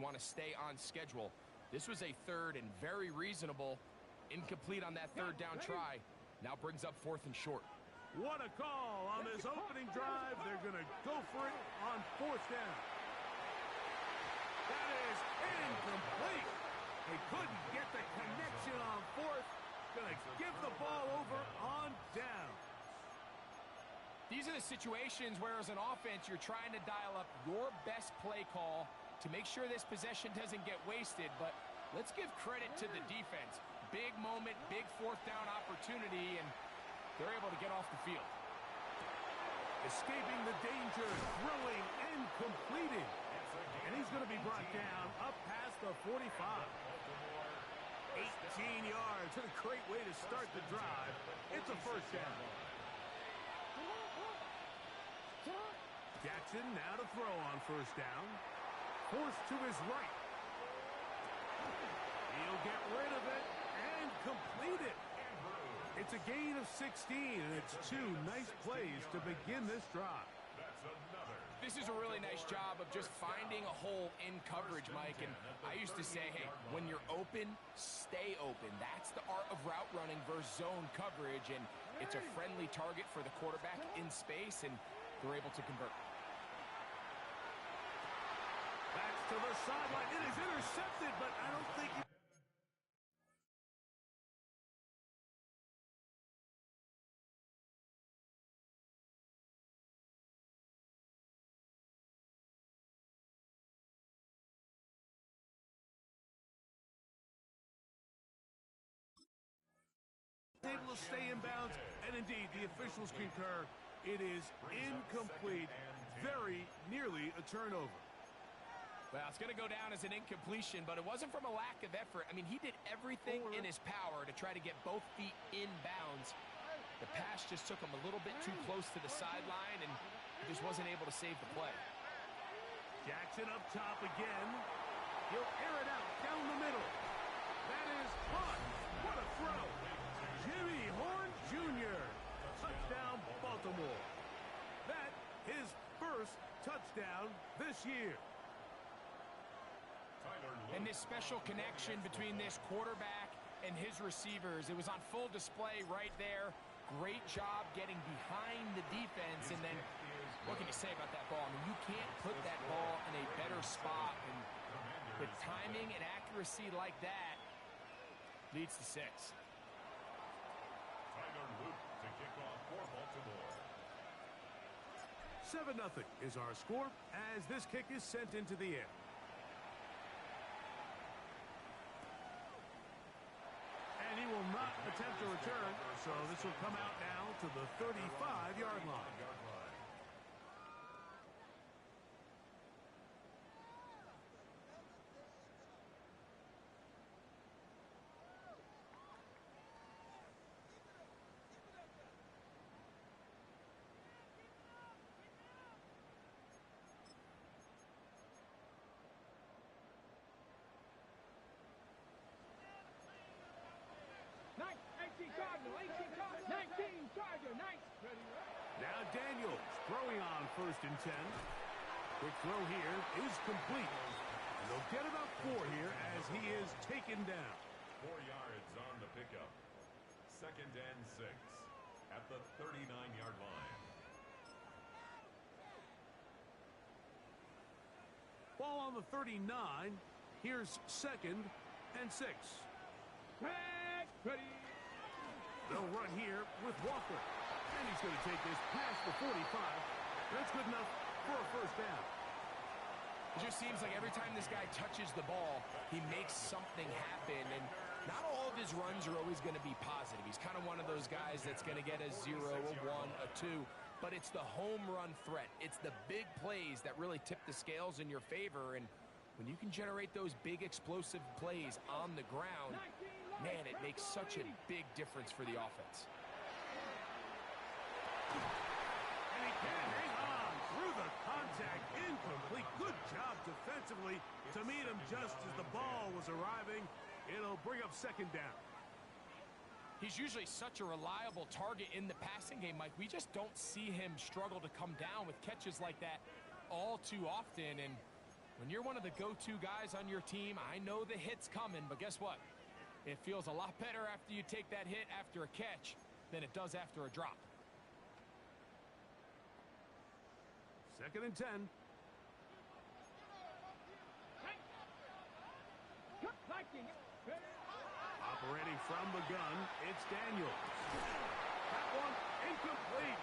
want to stay on schedule. This was a third and very reasonable. Incomplete on that third down try. Now brings up 4th and short. What a call on this opening drive. They're going to go for it on 4th down. That is incomplete. They couldn't get the connection on 4th. Going to give the ball over on down. These are the situations where, as an offense, you're trying to dial up your best play call to make sure this possession doesn't get wasted. But let's give credit to the defense. Big moment, big 4th down opportunity, and they're able to get off the field. Escaping the danger, throwing and completing. And he's going to be brought down up past the 45. 18 yards. What a great way to start the drive. It's a 1st down. Jackson now to throw on 1st down. Forced to his right. He'll get rid of it and complete it. It's a gain of 16, and it's 2 nice plays to begin this drive. This is a really nice job of just finding a hole in coverage, Mike. And I used to say, hey, when you're open, stay open. That's the art of route running versus zone coverage, and it's a friendly target for the quarterback in space, and they're able to convert. Backs to the sideline. It is intercepted, but I don't think he... able to stay in bounds, and indeed, the officials concur. It is incomplete, very nearly a turnover. Well, it's going to go down as an incompletion, but it wasn't from a lack of effort. I mean, he did everything in his power to try to get both feet in bounds. The pass just took him a little bit too close to the sideline, and he just wasn't able to save the play. Jackson up top again. He'll air it out down the middle. That is caught. What a throw. Jimmy Horn Jr. Touchdown, Baltimore. That his first touchdown this year. And this special connection between this quarterback and his receivers, it was on full display right there. Great job getting behind the defense. And then, what can you say about that ball? I mean, you can't put that ball in a better spot. And with timing and accuracy like that, leads to 6. 7-0 is our score as this kick is sent into the air. And he will not attempt to return, so this will come out now to the 35-yard line. Now Daniels throwing on 1st and 10. Quick throw here is complete. And they'll get about 4 here as he is taken down. 4 yards on the pickup. 2nd and 6 at the 39-yard line. Ball on the 39. Here's 2nd and 6. Ready. They'll run here with Walker. And he's going to take this past the 45. That's good enough for a 1st down. It just seems like every time this guy touches the ball, he makes something happen. And not all of his runs are always going to be positive. He's kind of one of those guys that's going to get a 0, a 1, a 2. But it's the home run threat. It's the big plays that really tip the scales in your favor. And when you can generate those big explosive plays on the ground, man, it makes such a big difference for the offense. And he can hang on through the contact. Incomplete. Good job defensively to meet him just as the ball was arriving. It'll bring up 2nd down. He's usually such a reliable target in the passing game, Mike. We just don't see him struggle to come down with catches like that all too often. And When you're one of the go-to guys on your team, I know the hit's coming, but guess what? It feels a lot better after you take that hit after a catch than it does after a drop. 2nd and 10. Operating from the gun, it's Daniels. That one incomplete.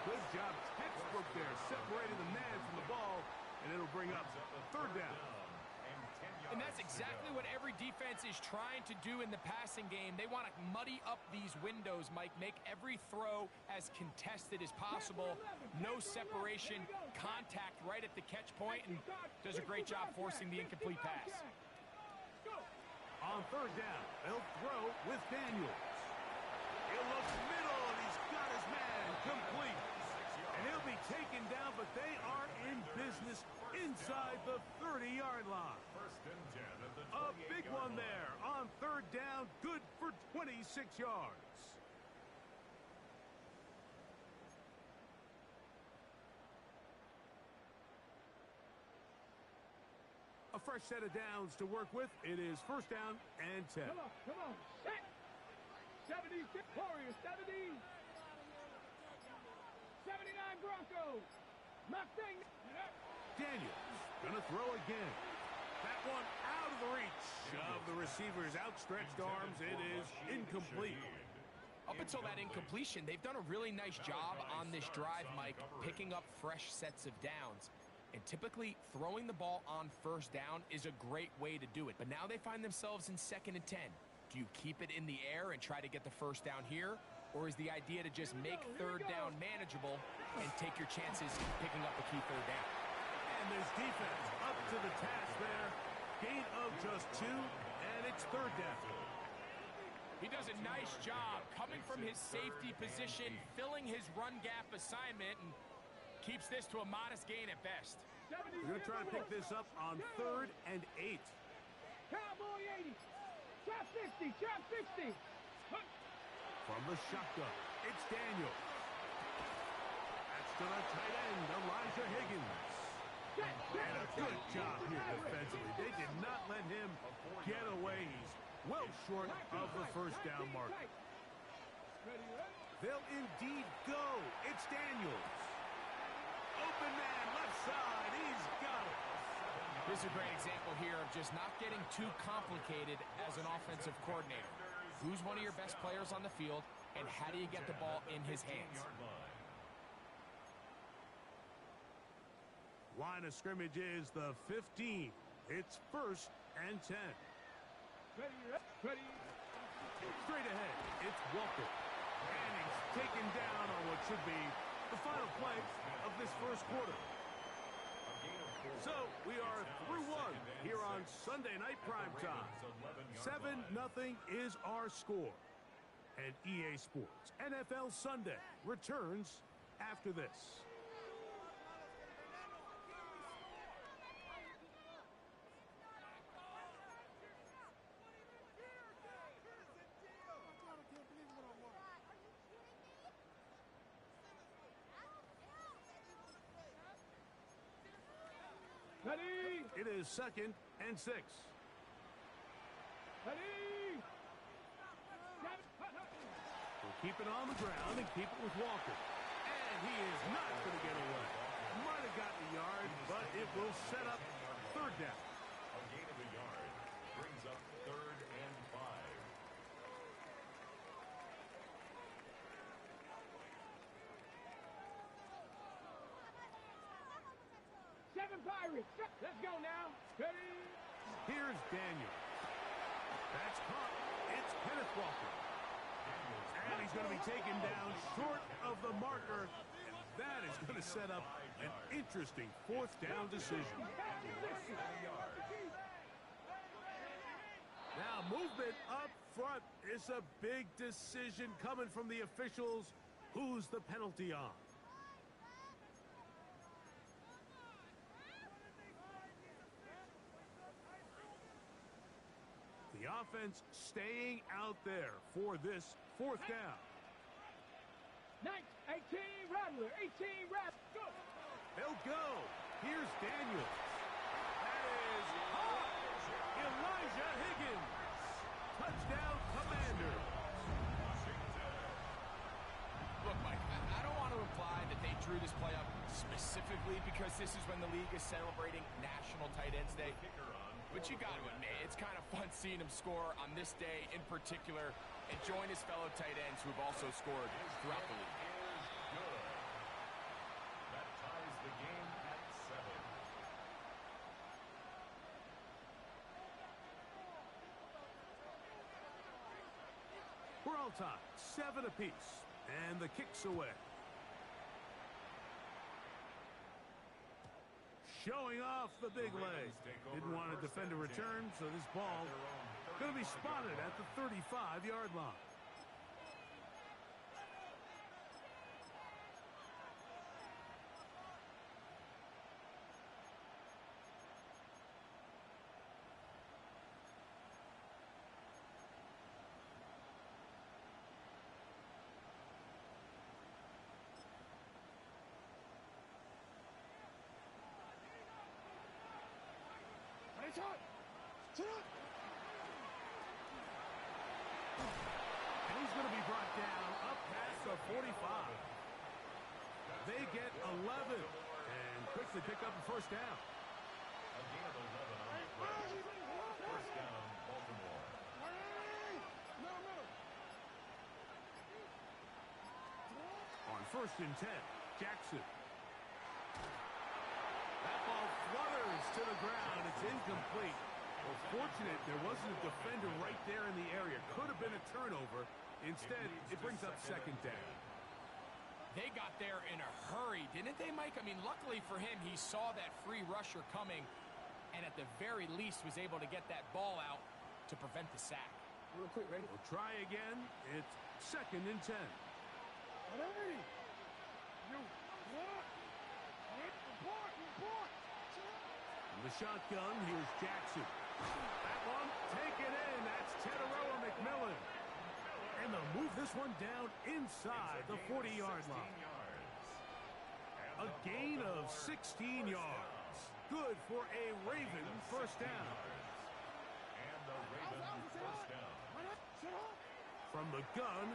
Good job, textbook there, separating the man from the ball, and it'll bring up 3rd down. And that's exactly what every defense is trying to do in the passing game. They want to muddy up these windows, Mike, make every throw as contested as possible. No separation, contact right at the catch point, and does a great job forcing the incomplete pass. On 3rd down, they'll throw with Daniels. He'll look middle, and he's got his man complete. And he'll be taken down, but they are in business inside the 30-yard line. 1st and 10 at the 28-yard A big one line. there on 3rd down, good for 26 yards. A fresh set of downs to work with. It is 1st down and 10. Come on, set. 76 Warriors, 70. 79 Broncos. Mustang. Daniels gonna throw again. That one out of the reach of the receiver's outstretched arms. It is incomplete. Up until that incompletion, they've done a really nice job on this drive, Mike, picking up fresh sets of downs. And typically, throwing the ball on 1st down is a great way to do it. But now they find themselves in 2nd and 10. Do you keep it in the air and try to get the 1st down here? Or is the idea to just make 3rd down manageable and take your chances picking up a key 3rd down? And there's defense up to the task there. Gain of just 2, and it's 3rd down. He does a nice job coming from his safety position, filling his run gap assignment, and keeps this to a modest gain at best. We're going to try to pick this up on 3rd and 8. Cowboy 80. Trap 60. Trap 60. From the shotgun, it's Daniels. That's to the tight end, Elijah Higgins. And a good job here defensively. They did not let him get away. He's well short of the 1st down mark. They'll indeed go. It's Daniels. Open man, left side. He's got it. This is a great example here of just not getting too complicated as an offensive coordinator. Who's one of your best players on the field, and how do you get the ball in his hands? Line of scrimmage is the 15. It's 1st and 10. Ready. Straight ahead, it's Walker. And he's taken down on what should be the final play of this 1st quarter. So, we are through 1 here on Sunday Night Primetime. 7-0 is our score. And EA Sports NFL Sunday returns after this. Ready. It is 2nd and 6. Ready. We'll keep it on the ground and keep it with Walker. And he is not going to get away. Might have gotten a yard, but it will set up 3rd down. A gain of a yard brings up 3rd and 5. Seven Pirates. Let's go now. Ready. Here's Daniel. That's caught. It's Kenneth Walker. And he's going to be taken down short of the marker. And that is going to set up an interesting 4th down decision. Now, movement up front is a big decision coming from the officials. Who's the penalty on? The offense staying out there for this 4th down. 18 Rattler. 18 Rattler. Go. They'll go. Here's Daniels. is caught. Elijah Higgins. Touchdown, Commander. Look, Mike, I don't want to imply that they drew this play up specifically because this is when the league is celebrating National Tight Ends Day. But you got to admit, it's kind of fun seeing him score on this day in particular and join his fellow tight ends who have also scored throughout the league. That ties the game at 7. We're all tied, 7 apiece, and the kick's away. Showing off the big leg. Didn't want to defend a return, so this ball going to be spotted at the 35-yard line. And he's going to be brought down up past the 45. They get 11 and quickly pick up a first down. A gain of 11 on the play. First down, Baltimore. On 1st and 10, Jackson. That ball flutters to the ground. It's incomplete. Well, fortunate there wasn't a defender right there in the area. Could have been a turnover. Instead, it brings up 2nd down. They got there in a hurry, didn't they, Mike? I mean, luckily for him, he saw that free rusher coming and at the very least was able to get that ball out to prevent the sack. Real quick, ready? We'll try again. It's 2nd and 10. Ready? You what? Report. From the shotgun, here's Jackson. That one, take it in. That's Teteroa McMillan. And they'll move this one down inside the 40-yard line. A gain of 16 yards. Good for a Raven first down. And the Ravens first down. From the gun,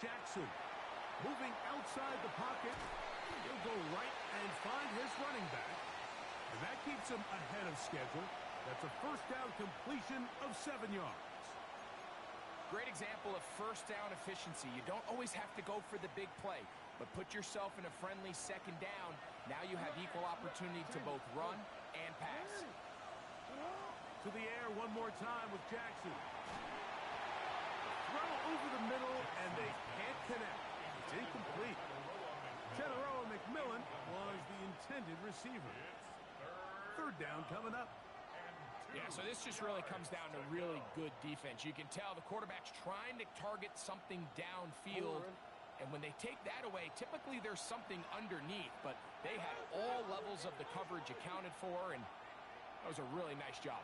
Jackson. Moving outside the pocket. He'll go right and find his running back. And that keeps him ahead of schedule. That's a first down completion of 7 yards. Great example of first down efficiency. You don't always have to go for the big play, but put yourself in a friendly 2nd down. Now you have equal opportunity to both run and pass. To the air one more time with Jackson. Throw over the middle, and they can't connect. It's incomplete. Teteroa McMillan was the intended receiver. 3rd down coming up. Yeah, so this just really comes down to really good defense. You can tell the quarterback's trying to target something downfield, and when they take that away, typically there's something underneath, but they had all levels of the coverage accounted for, and that was a really nice job.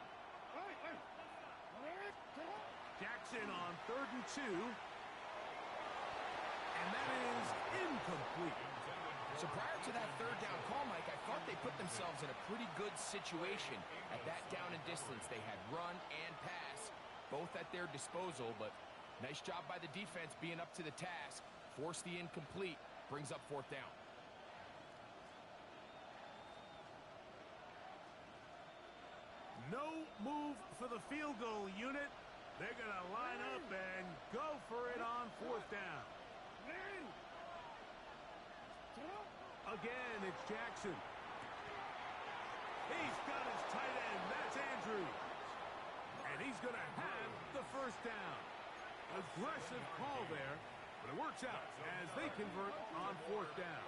Jackson on 3rd and 2. And that is incomplete. So prior to that 3rd down call, Mike, I thought they put themselves in a pretty good situation at that down and distance. They had run and pass, both at their disposal, but nice job by the defense being up to the task. Force the incomplete, brings up 4th down. No move for the field goal unit. They're going to line up and go for it on 4th down. Again, it's Jackson. He's got his tight end. That's Andrews. And he's going to have the first down. Aggressive call there, but it works out as they convert on 4th down.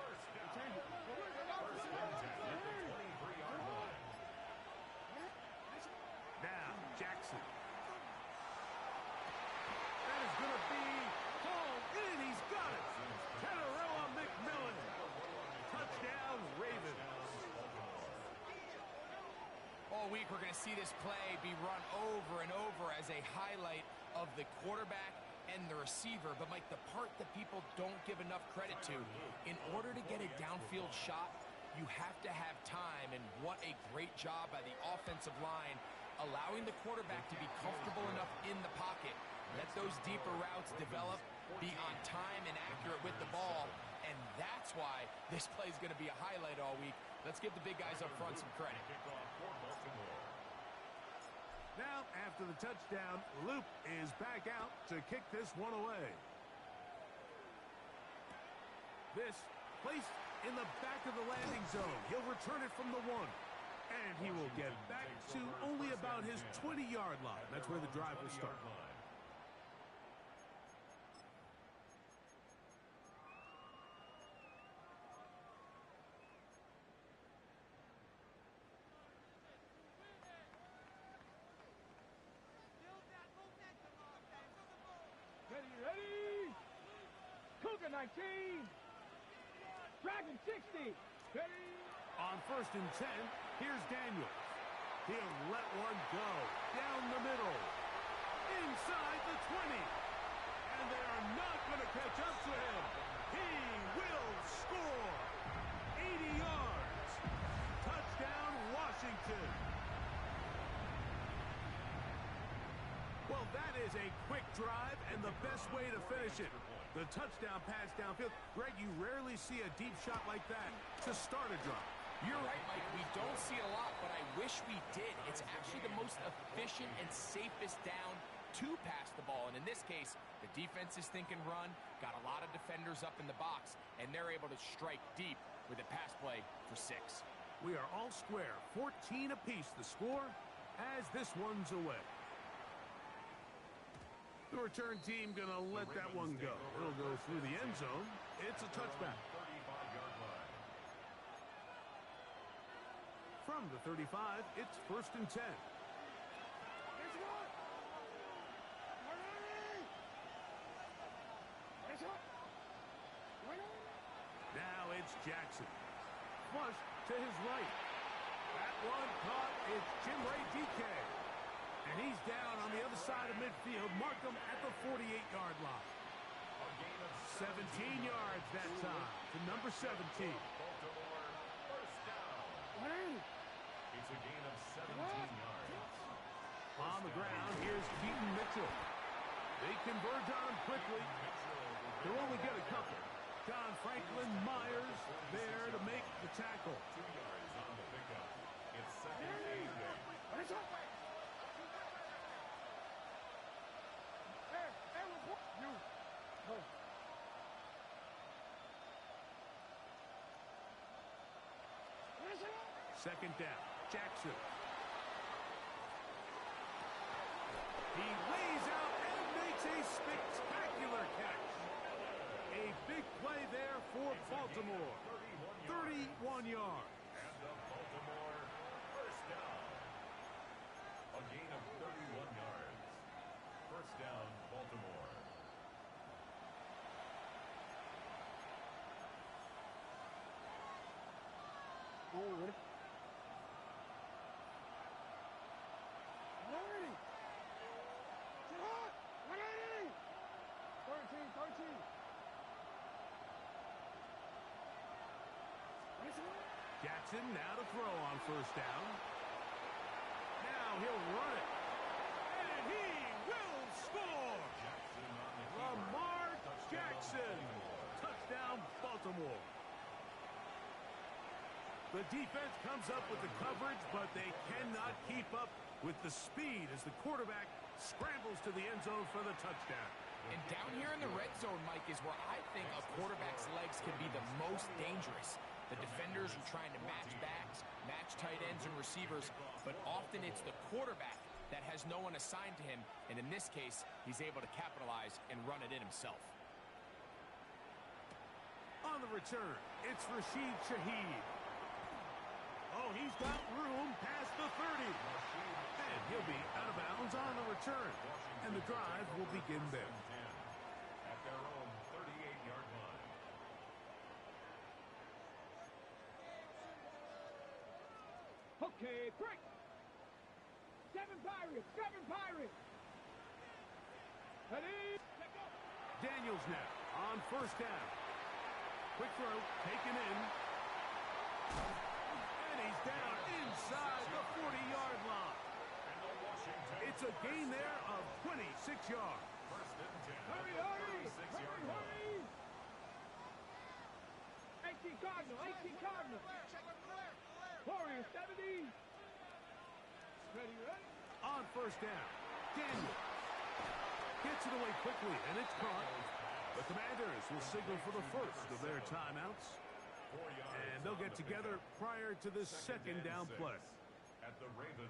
Now, Jackson. That is going to be hauled in. He's got it. Teteroa McMillan. Touchdown, Ravens. All week we're going to see this play be run over and over as a highlight of the quarterback and the receiver. But, Mike, the part that people don't give enough credit to, in order to get a downfield shot, you have to have time, and what a great job by the offensive line, allowing the quarterback to be comfortable enough in the pocket. Let those deeper routes develop, be on time and accurate with the ball, and that's why this play is going to be a highlight all week. Let's give the big guys up front some credit. Now, after the touchdown, Luke is back out to kick this one away. This placed in the back of the landing zone. He'll return it from the 1. And he will get back to only about his 20-yard line. That's where the drive will start. Ready. Cougar 19. Dragon 60. Ready. On 1st and 10, here's Daniels. He'll let one go down the middle. Inside the 20. And they are not going to catch up to him. He will score. 80 yards. Touchdown, Washington. Well, that is a quick drive and the best way to finish it. The touchdown pass downfield. Greg, you rarely see a deep shot like that to start a drive. You're right, Mike. We don't see a lot, but I wish we did. It's actually the most efficient and safest down to pass the ball. And in this case, the defense is thinking run, got a lot of defenders up in the box, and they're able to strike deep with a pass play for 6. We are all square. 14 apiece the score as this one's away. The return team going to let that one go. It'll go through the end zone. It's a touchback. From the 35, it's 1st and 10. Now it's Jackson. Flush to his right. That one caught. It's Jim Ray DK. And he's down on the other side of midfield. Mark him at the 48-yard line. 17 yards that time to number 17. It's a gain of 17 yards. On the ground, here's Keaton Mitchell. They converge on him quickly. They'll only get a couple. John Franklin Myers there to make the tackle. 2 yards on the pickup. It's 2nd and 8. Second down, Jackson. He lays out and makes a spectacular catch. A big play there for Baltimore. 31 yards. And the Baltimore first down. A gain of 31 yards. First down, Baltimore. Ready. 13. Jackson now to throw on 1st down. Now he'll run it. And he will score. Lamar Jackson. Touchdown, Baltimore. The defense comes up with the coverage, but they cannot keep up with the speed as the quarterback scrambles to the end zone for the touchdown. And down here in the red zone, Mike, is where I think a quarterback's legs can be the most dangerous. The defenders are trying to match backs, match tight ends and receivers, but often it's the quarterback that has no one assigned to him, and in this case, he's able to capitalize and run it in himself. On the return, it's Rashid Shaheed. Oh, he's got room past the 30. And he'll be out of bounds on the return. And the drive will begin there. At their own 38-yard line. Okay, quick. 7 Pirates. Ready. Daniels now on 1st down. Quick throw, taken in. And he's down inside the 40-yard line. It's a gain there of 26 yards. First and 10. Hurry, hurry! Hurry, hurry! 18 Cardinal, 18 Cardinal. Warriors 70. Ready, ready? On first down, Daniel gets it away quickly, and it's caught. The Commanders will signal for the first of their timeouts. And they'll get together prior to the second down play.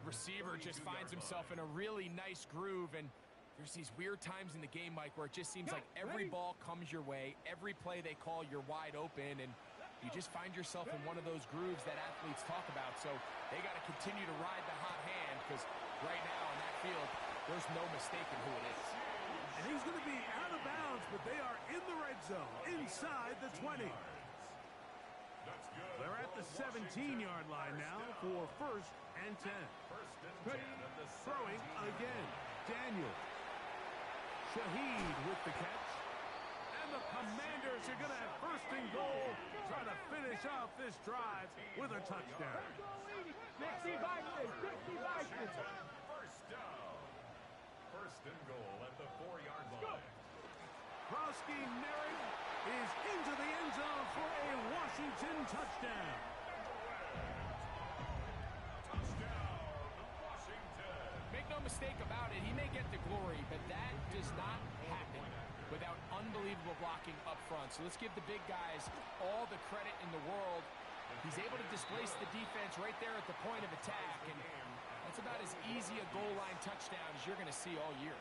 Receiver just finds himself in a really nice groove, and there's these weird times in the game, Mike, where it just seems like every ball comes your way, every play they call, you're wide open, and you just find yourself in one of those grooves that athletes talk about. So they got to continue to ride the hot hand, because right now in that field, there's no mistaking who it is. And he's going to be out of bounds, but they are in the red zone, inside the 20. They're at the 17-yard line now for first and 10. Throwing again, Daniel. Shaheed with the catch. And the Commanders are going to have first and goal, trying to finish off this drive with a touchdown. 60 Vikings, 60 Vikings. First down. First and goal at the 4-yard line. Krosky Merritt is into the end zone for a Washington touchdown. Touchdown, Washington. Make no mistake about it, he may get the glory, but that does not happen without unbelievable blocking up front. So let's give the big guys all the credit in the world. He's able to displace the defense right there at the point of attack, and that's about as easy a goal line touchdown as you're going to see all year.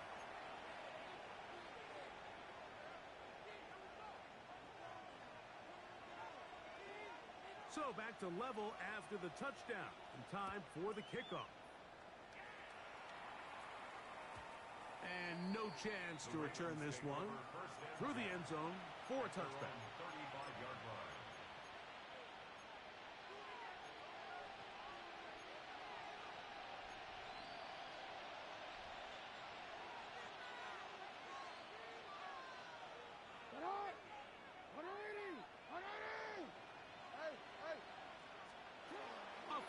So back to level after the touchdown, and time for the kickoff. And no chance to return this one through the end zone for a touchback. 35-yard line.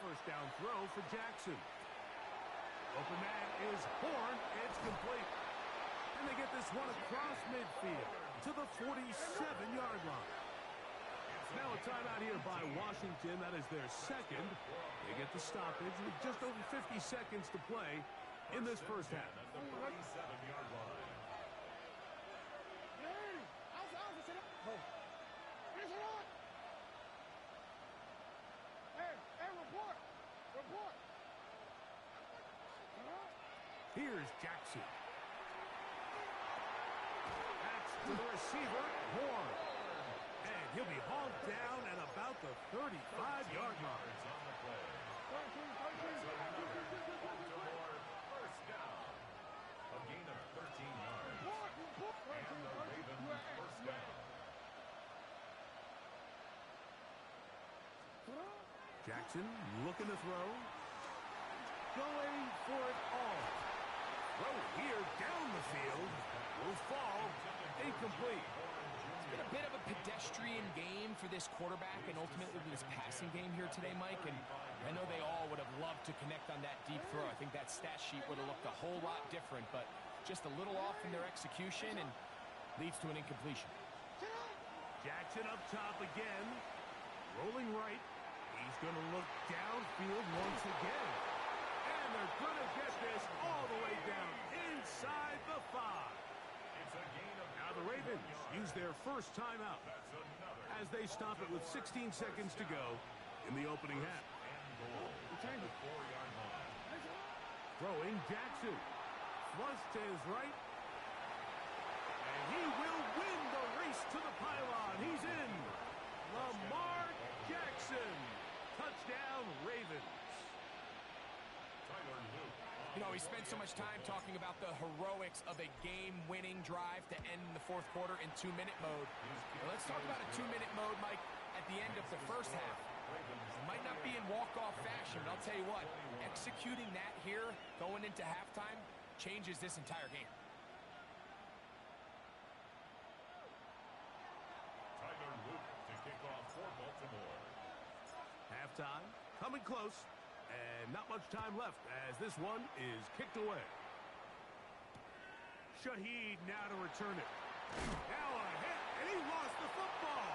First down throw for Jackson. Open man is Horn. It's complete. And they get this one across midfield to the 47-yard line. Now a timeout here by Washington. That is their second. They get the stoppage with just over 50 seconds to play in this first half. At the 47-yard line. Here's Jackson. That's to the receiver, Horn. And he'll be hauled down at about the 35-yard line. First down. A gain of 13 yards. And the Ravens first down. Jackson looking to throw. Going for it all. Throw here down the field. Will fall incomplete. It's been a bit of a pedestrian game for this quarterback and ultimately this passing game here today, Mike. And I know they all would have loved to connect on that deep throw. I think that stat sheet would have looked a whole lot different, but just a little off in their execution and leads to an incompletion. Jackson up top again. Rolling right. He's going to look downfield once again. And they're going to get this all the way down inside the 5. It's a gain of Now the Ravens use their first timeout as they stop it with 16 seconds to go in the opening half. Throwing Jackson. Flush to his right. And he will win the race to the pylon. He's in. Lamar Jackson. Touchdown, Ravens. You know, we spent so much time talking about the heroics of a game-winning drive to end in the fourth quarter in 2-minute mode. Well, let's talk about a 2-minute mode, Mike, at the end of the first half. It might not be in walk-off fashion, but I'll tell you what, executing that here, going into halftime, changes this entire game. Tyler Luke to kick off for Baltimore. close, and not much time left as this one is kicked away. Shaheed now to return it. Now a hit, and he lost the football.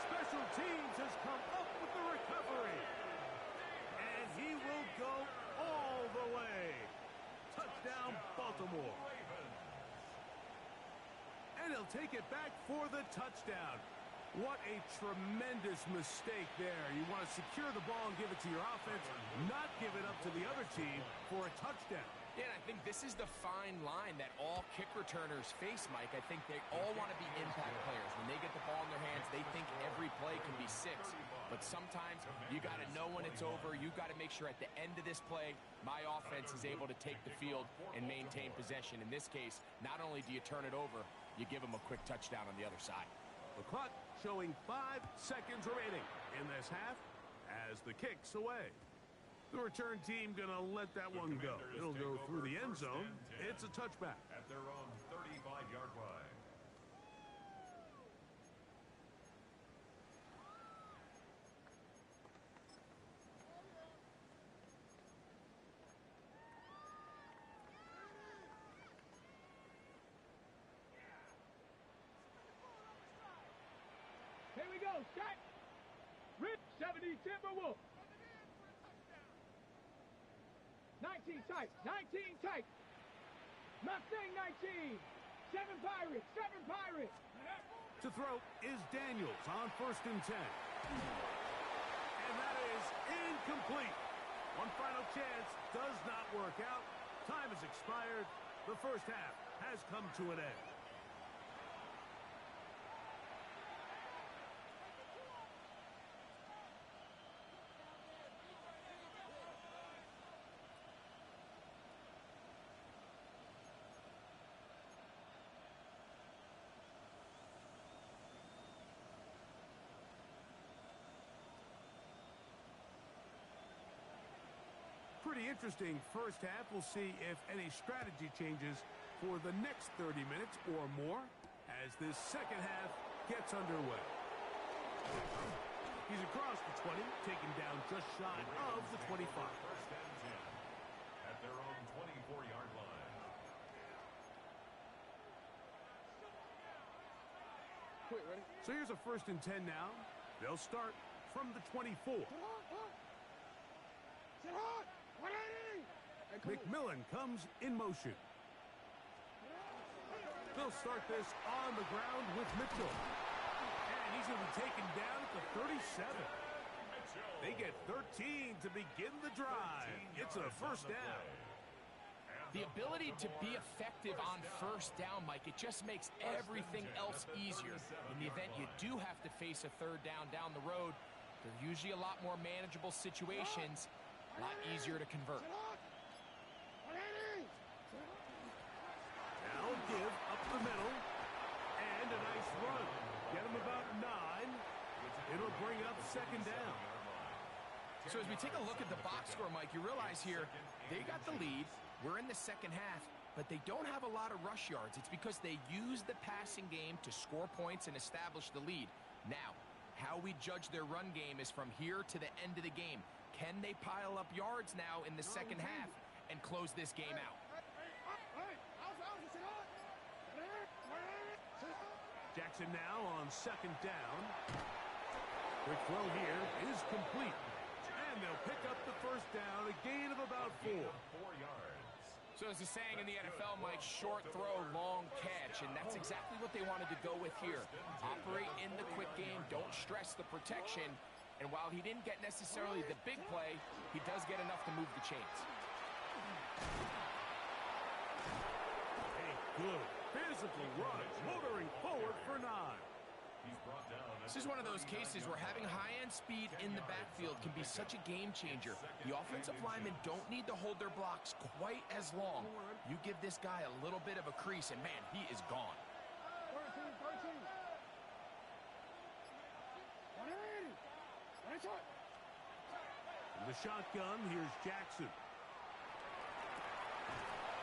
Special teams has come up with the recovery. And he will go all the way. Touchdown, Baltimore. And he'll take it back for the touchdown. What a tremendous mistake there. You want to secure the ball and give it to your offense, not give it up to the other team for a touchdown. Yeah, and I think this is the fine line that all kick returners face, Mike. I think they all want to be impact players. When they get the ball in their hands, they think every play can be 6. But sometimes you got to know when it's over. You got to make sure at the end of this play, my offense is able to take the field and maintain possession. In this case, not only do you turn it over, you give them a quick touchdown on the other side. The clock showing 5 seconds remaining in this half as the kick's away. The return team gonna let that one go. It'll go through the end zone. It's a touchback. At their own 35-yard line. Here we go, set. Rip 70 Timberwolves. 19 tight, 19 tight. Mustang 19. 7 Pirates, 7 Pirates. To throw is Daniels on 1st and 10. And that is incomplete. One final chance does not work out. Time has expired. The first half has come to an end. Pretty interesting first half. We'll see if any strategy changes for the next 30 minutes or more as this second half gets underway. He's across the 20, taken down just shy of the 25. First and 10 at their own 24-yard line. Quick, ready? So here's a 1st and 10 now. They'll start from the 24. McMillan comes in motion. They'll start this on the ground with Mitchell. And he's going to be taken down at the 37. They get 13 to begin the drive. It's a first down. The ability to be effective on first down, Mike, it just makes everything else easier. In the event you do have to face a 3rd down the road, they're usually a lot more manageable situations, a lot easier to convert. Now give up the middle, and a nice run. Get him about 9. It'll bring up 2nd down. So as we take a look at the box score, Mike, you realize here they got the lead. We're in the second half, but they don't have a lot of rush yards. It's because they use the passing game to score points and establish the lead. Now, how we judge their run game is from here to the end of the game. Can they pile up yards now in the second half and close this game out? Jackson now on 2nd down. Quick throw here is complete. And they'll pick up the first down, a gain of about 4. 4 yards. So as the saying in the NFL, Mike, short throw, long catch, and that's exactly what they wanted to go with here. Operate in the quick game, don't stress the protection, and while he didn't get necessarily the big play, he does get enough to move the chains. A good physical run, motoring forward for 9. He's brought down. This is one of those cases where having high-end speed in the backfield can be such a game changer. The offensive linemen don't need to hold their blocks quite as long. You give this guy a little bit of a crease, and man, he is gone. 13. In the shotgun, here's Jackson.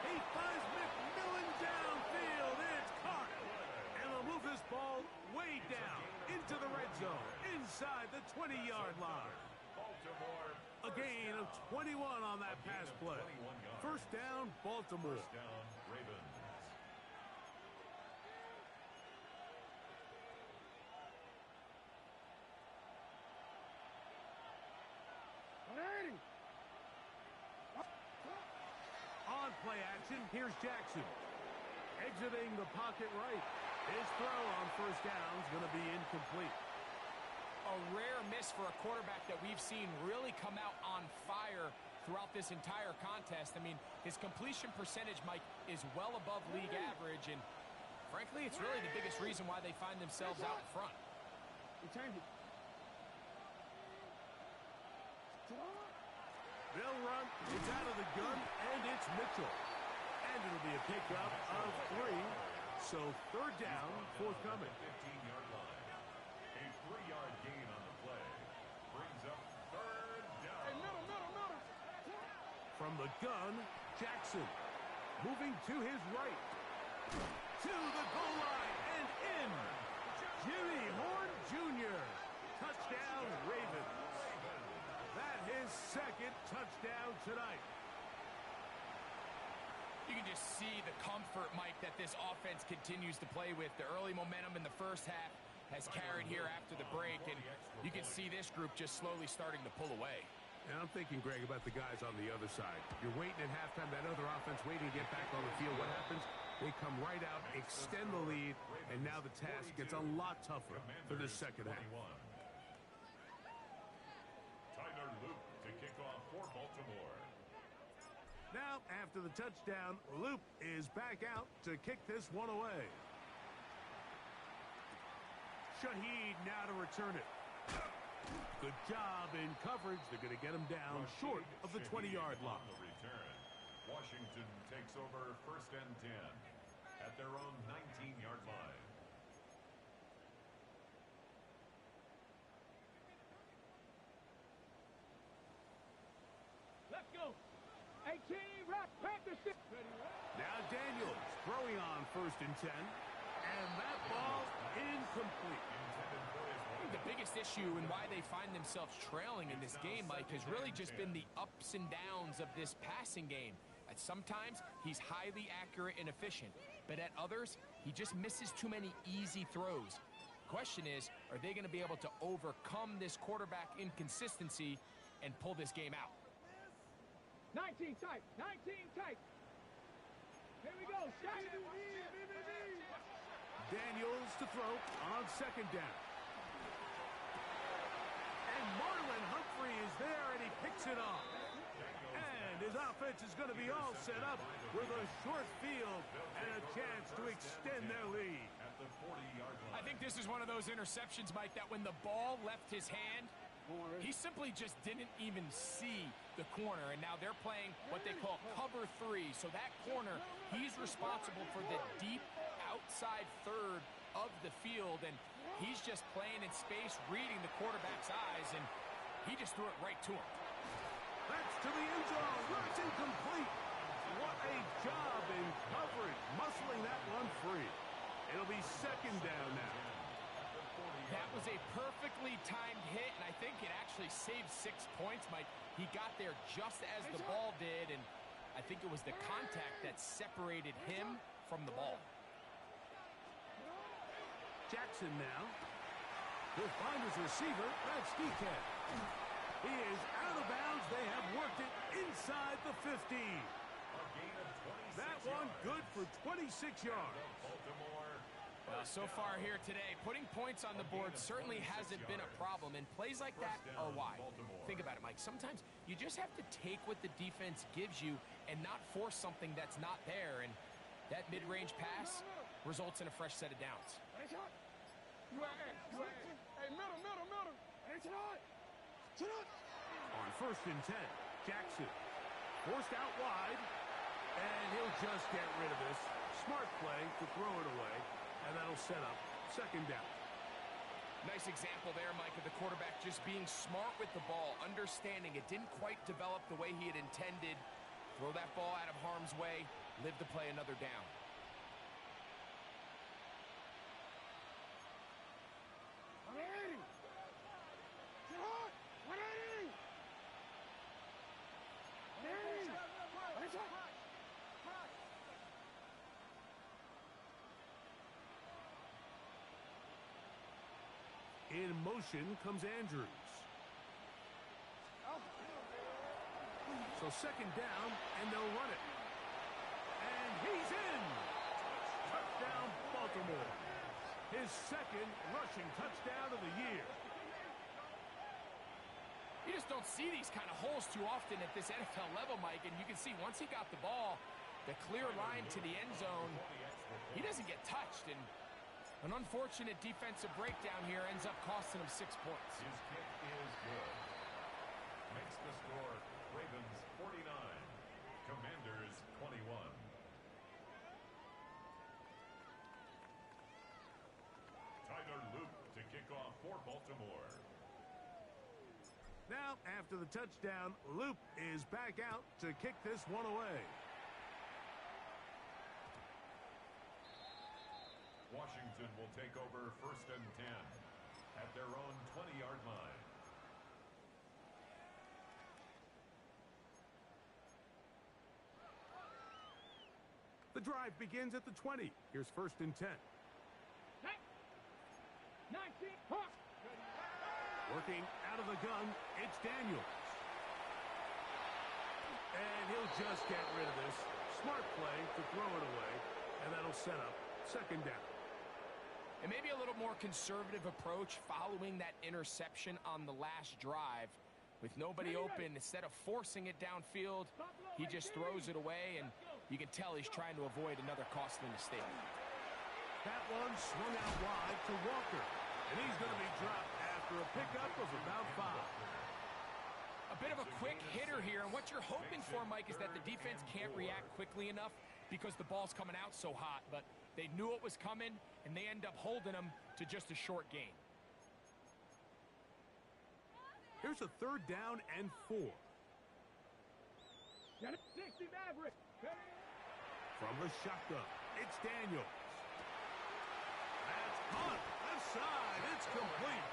He finds McMillan downfield. It's caught. And they'll move this ball way down into the red zone, inside the 20-yard line. Baltimore. A gain of 21 on that pass play. 21 yards. First down, Baltimore. First down, Ravens. On play action, here's Jackson. Exiting the pocket right. His throw on first down is going to be incomplete. A rare miss for a quarterback that we've seen really come out on fire throughout this entire contest. I mean, his completion percentage, Mike, is well above league average, and frankly, it's really the biggest reason why they find themselves out in front. They'll run. It's out of the gun, and it's Mitchell. And it'll be a pickup of 3. So third down, forthcoming. 15-yard line. A 3-yard gain on the play. Brings up third down. From the gun, Jackson. Moving to his right. To the goal line and in. Jimmy Horn Jr. Touchdown, Ravens. That his second touchdown tonight. You can just see the comfort, Mike, that this offense continues to play with. The early momentum in the first half has carried here after the break, and you can see this group just slowly starting to pull away. And I'm thinking, Greg, about the guys on the other side. You're waiting at halftime, that other offense waiting to get back on the field. What happens? They come right out, extend the lead, and now the task gets a lot tougher for the second half. Tyler Luke to kick off for Baltimore. Now, after the touchdown, Loop is back out to kick this one away. Shaheed now to return it. Good job in coverage. They're going to get him down short of the 20-yard line. On the return. Washington takes over first and 10 at their own 19-yard line. Let's go. 18, Rock Panthers. Now Daniels throwing on first and 10. And that ball incomplete. I think the biggest issue and why they find themselves trailing in this game, Mike, has really just been the ups and downs of this passing game. At sometimes, he's highly accurate and efficient, but at others, he just misses too many easy throws. Question is, are they going to be able to overcome this quarterback inconsistency and pull this game out? 19 tight. 19 tight. Here we go. Shot. Daniels to throw on second down. And Marlon Humphrey is there, and he picks it off. And his offense is going to be all set up with a short field and a chance to extend their lead. At the 40-yard line. I think this is one of those interceptions, Mike, that when the ball left his hand, he simply just didn't even see the corner, and now they're playing what they call cover 3. So that corner, he's responsible for the deep outside third of the field, and he's just playing in space, reading the quarterback's eyes, and he just threw it right to him. That's to the end zone. It's incomplete. What a job in coverage, muscling that one free. It'll be second down now. That was a perfectly timed hit, and I think it actually saved 6 points, Mike. He got there just as the ball did, and I think it was the contact that separated him from the ball. Jackson now will find his receiver. That's DK. He is out of bounds. They have worked it inside the 15. A gain of 26 That one yards. good for 26 yards. Baltimore. So far here today, putting points on the board certainly hasn't been a problem, and plays like that are why. Think about it, Mike. Sometimes you just have to take what the defense gives you and not force something that's not there, and that mid-range pass results in a fresh set of downs. Hey, middle. Hey, On first and 10, Jackson forced out wide, and he'll just get rid of this. Smart play to throw it away, and that'll set up second down. Nice example there, Mike, of the quarterback just being smart with the ball, understanding it didn't quite develop the way he had intended. Throw that ball out of harm's way, live to play another down. motion comes Andrews. So second down, and they'll run it. And he's in. Touchdown, Baltimore. His second rushing touchdown of the year. You just don't see these kind of holes too often at this NFL level, Mike. And you can see once he got the ball, the clear line to the end zone, he doesn't get touched. And an unfortunate defensive breakdown here ends up costing him 6 points. His kick is good. Makes the score Ravens 49, Commanders 21. Tyler Luke to kick off for Baltimore. Now, after the touchdown, Loop is back out to kick this one away. Washington will take over 1st and 10 at their own 20-yard line. The drive begins at the 20. Here's 1st and 10. 19, Hawk. Working out of the gun, it's Daniels. And he'll just get rid of this. Smart play to throw it away, and that'll set up 2nd down. And maybe a little more conservative approach following that interception on the last drive. With nobody open, instead of forcing it downfield, he just throws it away, and you can tell he's trying to avoid another costly mistake. That one swung out wide to Walker, and he's going to be dropped after a pickup of about 5. A bit of a quick hitter here, and what you're hoping for, Mike, is that the defense can't react quickly enough because the ball's coming out so hot, but they knew it was coming, and they end up holding them to just a short gain. Here's a 3rd down and 4. Got it. 60 Maverick. From the shotgun, it's Daniels. That's punt. Left side. It's complete.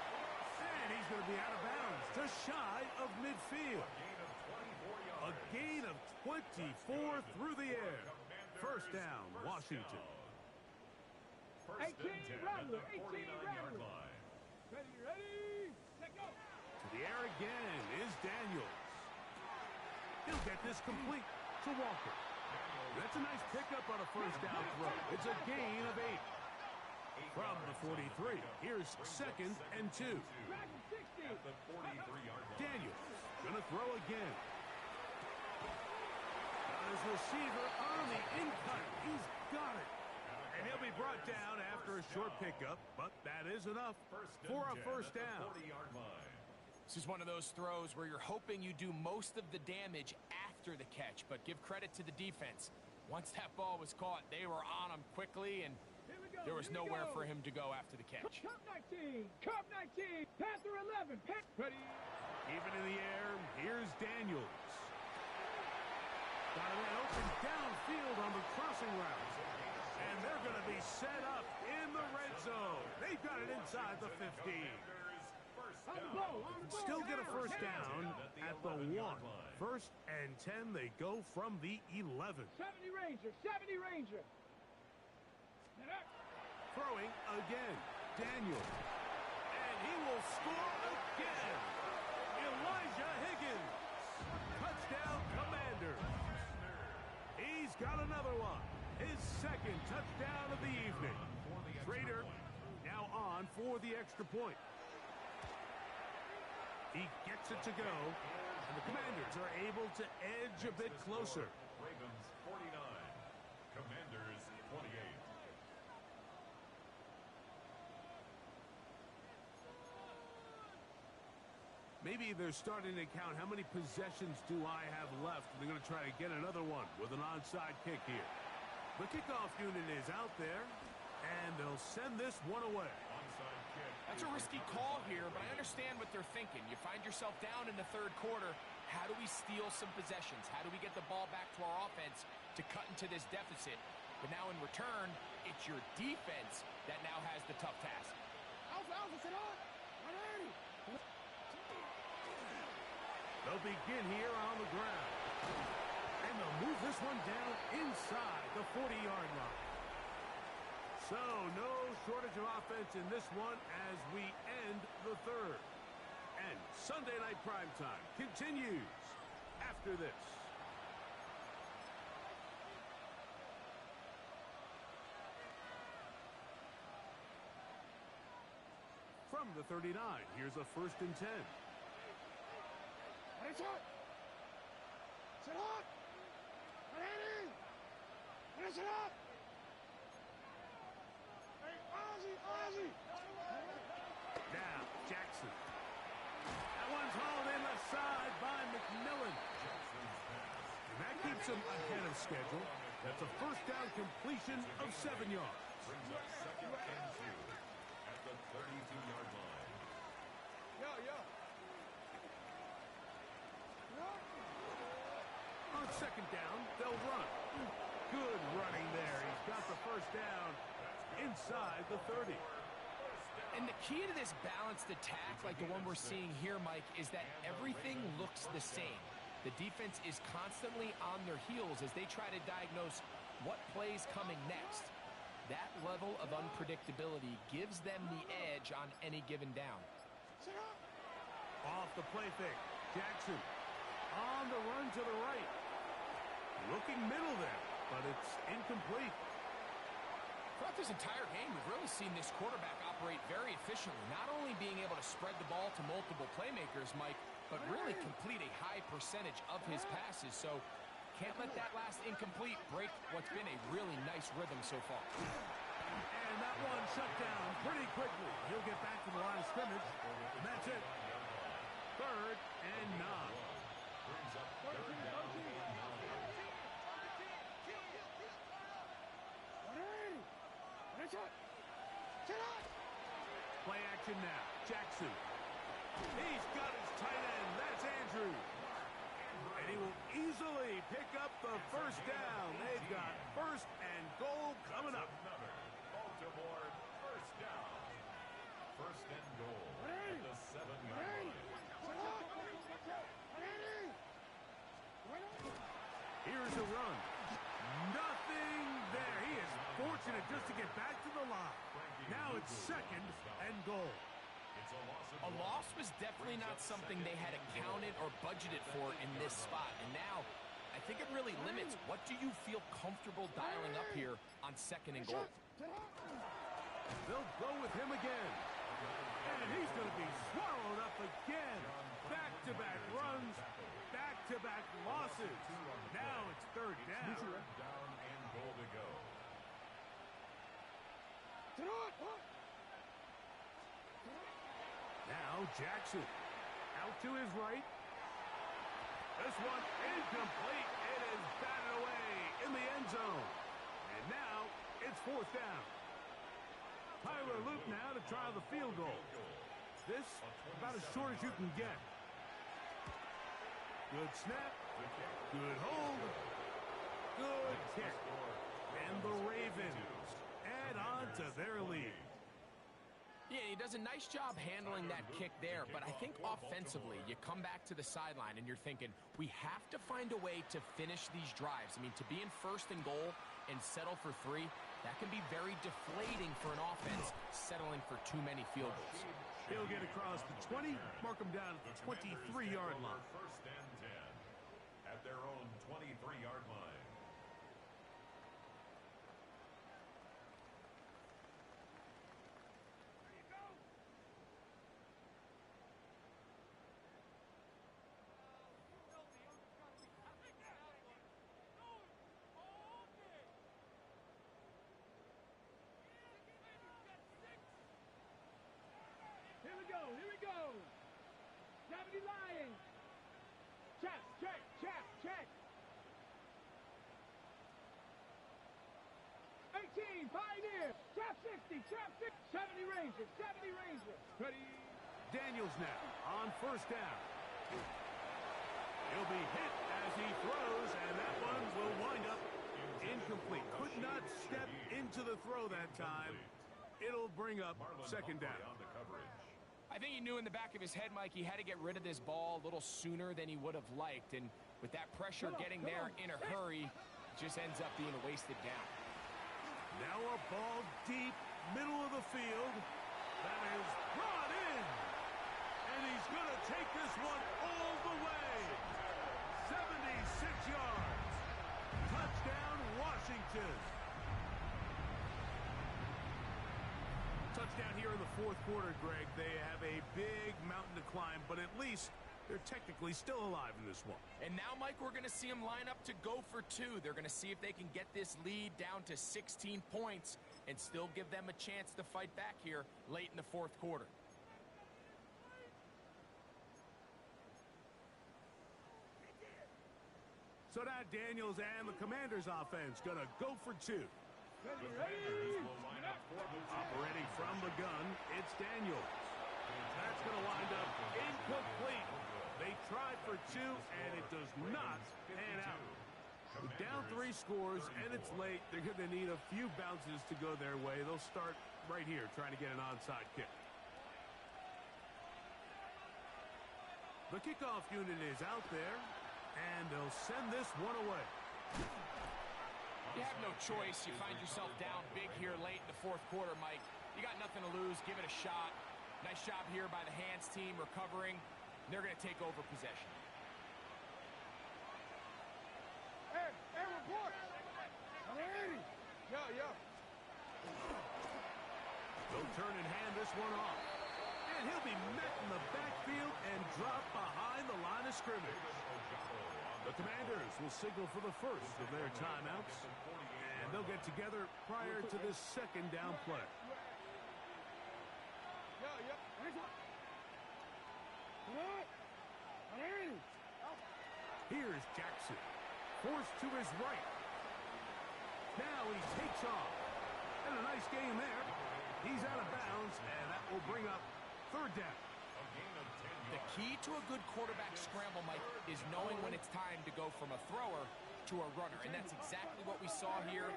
And he's going to be out of bounds, just shy of midfield. A gain of 24 through the air. 1st down, Washington. 1st and 10 at the 49-yard 49-yard line. Ready, let go. To the air again is Daniels. He'll get this complete to Walker. That's a nice pickup on a 1st down throw. It's a gain of 8. From the 43, here's 2nd and 2. Dragon 60. At the 43-yard line. Daniels gonna throw again. Got his receiver on the in-cut. He's got it. And he'll be brought down after a short pickup, but that is enough for a 1st down. 40-yard line. This is one of those throws where you're hoping you do most of the damage after the catch, but give credit to the defense. Once that ball was caught, they were on him quickly, and there was nowhere for him to go after the catch. Cup 19, Cup 19, Panther 11, ready. Even in the air, here's Daniels. Got a man open downfield on the crossing route. And they're going to be set up in the red zone. They've got it inside the 15. On the ball, Still get a 1st down at the 1. 1st and 10, they go from the 11. 70 Ranger, 70 Ranger. Throwing again, Daniels. And he will score again. Elijah Higgins. Touchdown, Commanders. He's got another one. His 2nd touchdown of the evening. Trader now on for the extra point. He gets it to go, and the Commanders are able to edge a bit closer. Ravens 49, Commanders 28. Maybe they're starting to count how many possessions do I have left. They're going to try to get another one with an onside kick here. The kickoff unit is out there, and they'll send this one away. Onside kick. That's a risky call here, but I understand what they're thinking. You find yourself down in the 3rd quarter. How do we steal some possessions? How do we get the ball back to our offense to cut into this deficit? But now in return, it's your defense that now has the tough task. They'll begin here on the ground. And they'll move this one down inside the 40-yard line. So, no shortage of offense in this one as we end the third. And Sunday Night Primetime continues after this. From the 39, here's a 1st and 10. It's up. Sit up. Ready. Finish it up. Hey, Ozzy. Now, Jackson. That one's hauled in left side by McMillan. And that keeps him ahead of schedule. That's a 1st down completion of 7 yards. Brings up 2nd and 2 at the 32-yard line. Yo. On 2nd down, they'll run. Good running there. He's got the 1st down inside the 30. And the key to this balanced attack, like the one we're seeing here, Mike, is that everything looks the same. The defense is constantly on their heels as they try to diagnose what play's coming next. That level of unpredictability gives them the edge on any given down. Off the play fake. Jackson on the run to the right. Looking middle there, but it's incomplete. Throughout this entire game, we've really seen this quarterback operate very efficiently, not only being able to spread the ball to multiple playmakers, Mike, but really complete a high percentage of his passes. So can't let that last incomplete break what's been a really nice rhythm so far. And that one shut down pretty quickly. He'll get back to the line of scrimmage, and that's it. 3rd and 9. Brings up 3rd down and 9. Play action now. Jackson. He's got his tight end. That's Andrews. And he will easily pick up the 1st down. They've got 1st and goal coming up. Another Baltimore 1st down. 1st and goal at the 7-yard line. Here's a run. Nothing there. He is fortunate just to get back to the line. Now it's 2nd and goal. It's A loss was definitely not something they had accounted or budgeted for in this spot. And now, I think it really limits what do you feel comfortable dialing up here on 2nd and goal. They'll go with him again. And he's going to be swallowed up again. Back-to-back runs, back-to-back losses. Now it's 3rd down. 3rd down and goal to go. Now Jackson out to his right. This one incomplete. It is batted away in the end zone. And now it's 4th down. Tyler Luke now to try the field goal. This about as short as you can get. Good snap. Good hold. Good kick. And the Ravens add on to their lead. Yeah, he does a nice job handling that kick there, but I think offensively, you come back to the sideline and you're thinking, we have to find a way to finish these drives. I mean, to be in 1st and goal and settle for 3, that can be very deflating for an offense settling for too many field goals. He'll get across the 20, mark him down at the 23-yard line. 1st and 10 at their own 23-yard line. Here we go. Gravity lying. Check. 18, Pioneer. Trap 60, 70 Rangers. Ready. Daniels now on 1st down. He'll be hit as he throws, and that one will wind up incomplete. Could not step into the throw that time. It'll bring up 2nd down. I think he knew in the back of his head, Mike, he had to get rid of this ball a little sooner than he would have liked. And with that pressure getting there in a hurry, it just ends up being a wasted down. Now a ball deep, middle of the field. That is brought in. And he's going to take this one all the way. 76 yards. Touchdown, Washington. Touchdown here in the fourth quarter, Greg. They have a big mountain to climb, but at least they're technically still alive in this one. And now, Mike, we're going to see them line up to go for two. They're going to see if they can get this lead down to 16 points and still give them a chance to fight back here late in the fourth quarter. So now Daniels and the Commanders offense going to go for two. Operating from the gun, it's Daniels. That's going to wind up incomplete. They tried for two, and it does not pan out. With down 3 scores, and it's late, they're going to need a few bounces to go their way. They'll start right here trying to get an onside kick. The kickoff unit is out there, and they'll send this one away. You have no choice. You find yourself down big here late in the fourth quarter, Mike. You got nothing to lose. Give it a shot. Nice job here by the hands team recovering. They're going to take over possession. Hey, report. Yeah. They'll turn and hand this one off. And he'll be met in the backfield and dropped behind the line of scrimmage. The Commanders will signal for the first of their timeouts. And they'll get together prior to this second down play. Here's Jackson. Forced to his right. Now he takes off. And a nice game there. He's out of bounds, and that will bring up third down. The key to a good quarterback scramble, Mike, is knowing when it's time to go from a thrower to a runner. And that's exactly what we saw here.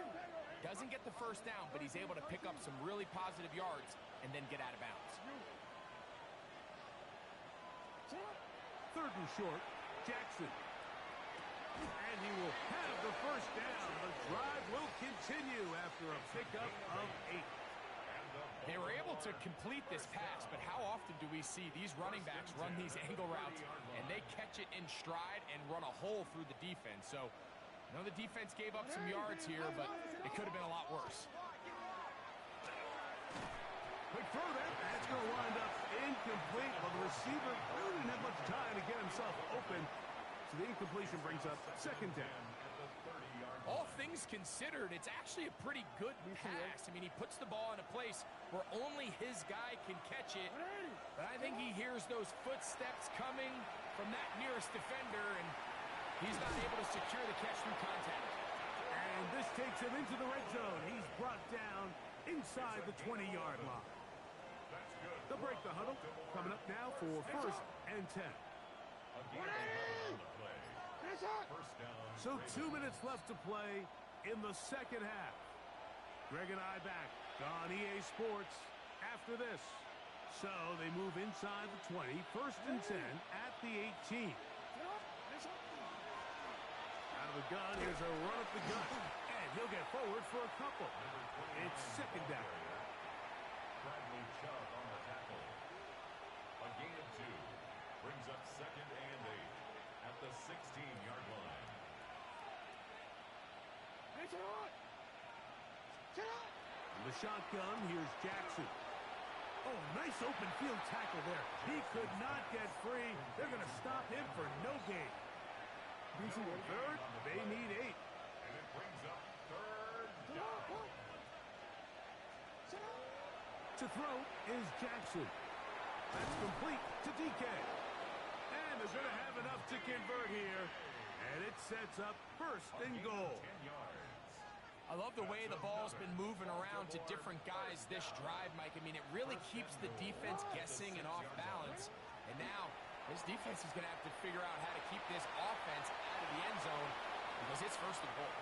Doesn't get the first down, but he's able to pick up some really positive yards and then get out of bounds. Third and short, Jackson. And he will have the first down. The drive will continue after a pickup of 8. They were able to complete this pass, but how often do we see these running backs run these angle routes and they catch it in stride and run a hole through the defense? So, I know the defense gave up some yards here, but it could have been a lot worse. Quick throw there. That's going to wind up incomplete. Well, the receiver really didn't have much time to get himself open. So the incompletion brings up second down. All things considered, it's actually a pretty good pass. I mean, he puts the ball in a place where only his guy can catch it. But I think he hears those footsteps coming from that nearest defender, and he's not able to secure the catch through contact. And this takes him into the red zone. He's brought down inside the 20-yard line. They'll break the huddle. Coming up now for first and 10. So 2 minutes left to play in the second half. Greg and I back on EA Sports after this. So they move inside the 20, first and 10 at the 18. Out of the gun, here's a run up the gut. And he'll get forward for a couple. It's second down. Bradley Chubb on the tackle. A gain of 2 brings up second and 8 at the 16-yard line. In the shotgun, here's Jackson. Oh, nice open field tackle there. He could not get free. They're going to stop him for no gain. Third, they need 8. And it brings up third down. To throw is Jackson. That's complete to DK. And they're going to have enough to convert here. And it sets up first and goal. 10 yards. I love the way the ball's been moving around to different guys this drive, Mike. I mean, it really keeps the defense guessing and off balance. And now, this defense is going to have to figure out how to keep this offense out of the end zone because it's first and goal.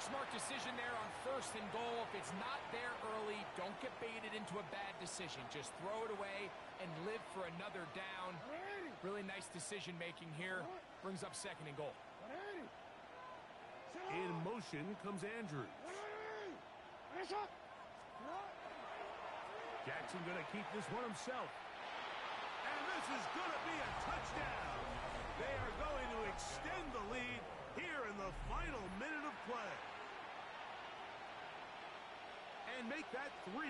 Smart decision there on first and goal. If it's not there early, don't get baited into a bad decision. Just throw it away and live for another down. Really nice decision-making here. Brings up second and goal. In motion comes Andrews. Jackson going to keep this one himself. And this is going to be a touchdown. They are going to extend the lead here in the final minute of play. And make that 3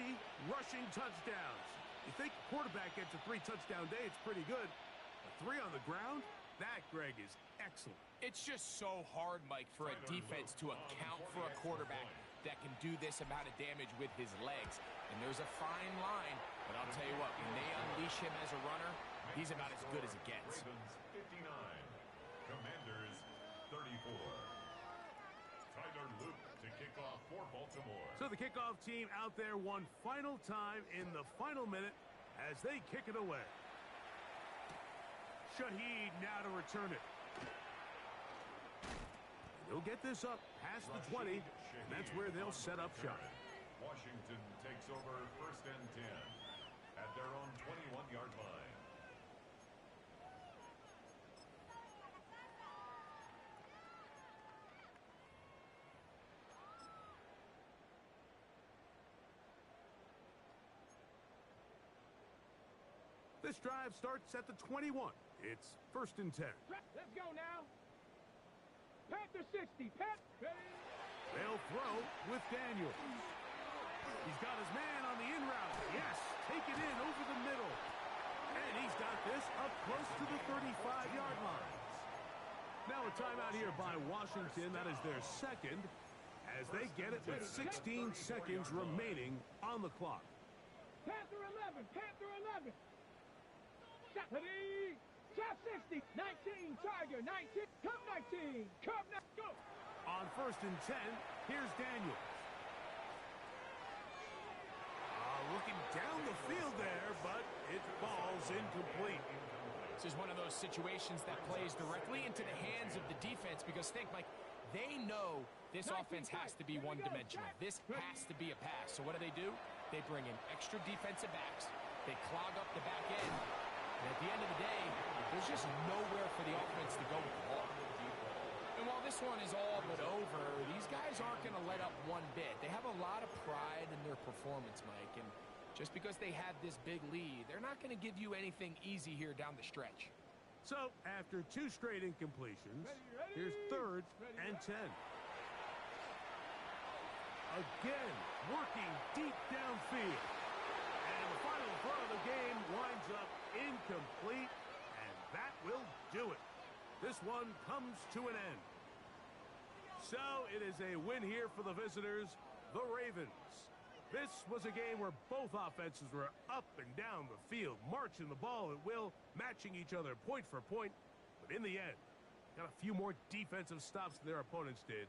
rushing touchdowns. You think a quarterback gets a 3-touchdown day, it's pretty good. A 3 on the ground? That, Greg, is excellent. It's just so hard, Mike, for a defense to account for a quarterback that can do this amount of damage with his legs. And there's a fine line, but I'll tell you what, when they unleash him as a runner, he's about as good as it gets. Ravens 59, Commanders 34. Tyler Luke to kick off for Baltimore. So the kickoff team out there one final time in the final minute as they kick it away. Shaheed now to return it. He'll get this up past the 20, and that's where they'll set up shop. Washington takes over 1st and 10 at their own 21-yard line. This drive starts at the 21. It's 1st and 10. Let's go now. Panther 60. They'll throw with Daniels. He's got his man on the in route. Yes, take it in over the middle. And he's got this up close to the 35-yard line. Now a timeout here by Washington. That is their second as they get it with 16 seconds remaining on the clock. Panther 11. Panther 11. Top 60. 19. Tiger. 19. Come 19. Come now. Go. On 1st and 10, here's Daniels. Looking down the field there, but it falls incomplete. This is one of those situations that plays directly into the hands of the defense because think, Mike, they know this offense has to be one-dimensional. This has to be a pass. So what do? They bring in extra defensive backs. They clog up the back end. And at the end of the day, there's just nowhere for the offense to go with the ball. And while this one is all but over, these guys aren't going to let up one bit. They have a lot of pride in their performance, Mike. And just because they have this big lead, they're not going to give you anything easy here down the stretch. So, after 2 straight incompletions, here's 3rd and 10. Again, working deep downfield. And the final throw of the game winds up incomplete, and that will do it. This one comes to an end. So, it is a win here for the visitors, the Ravens. This was a game where both offenses were up and down the field, marching the ball at will, matching each other point for point. But in the end, got a few more defensive stops than their opponents did,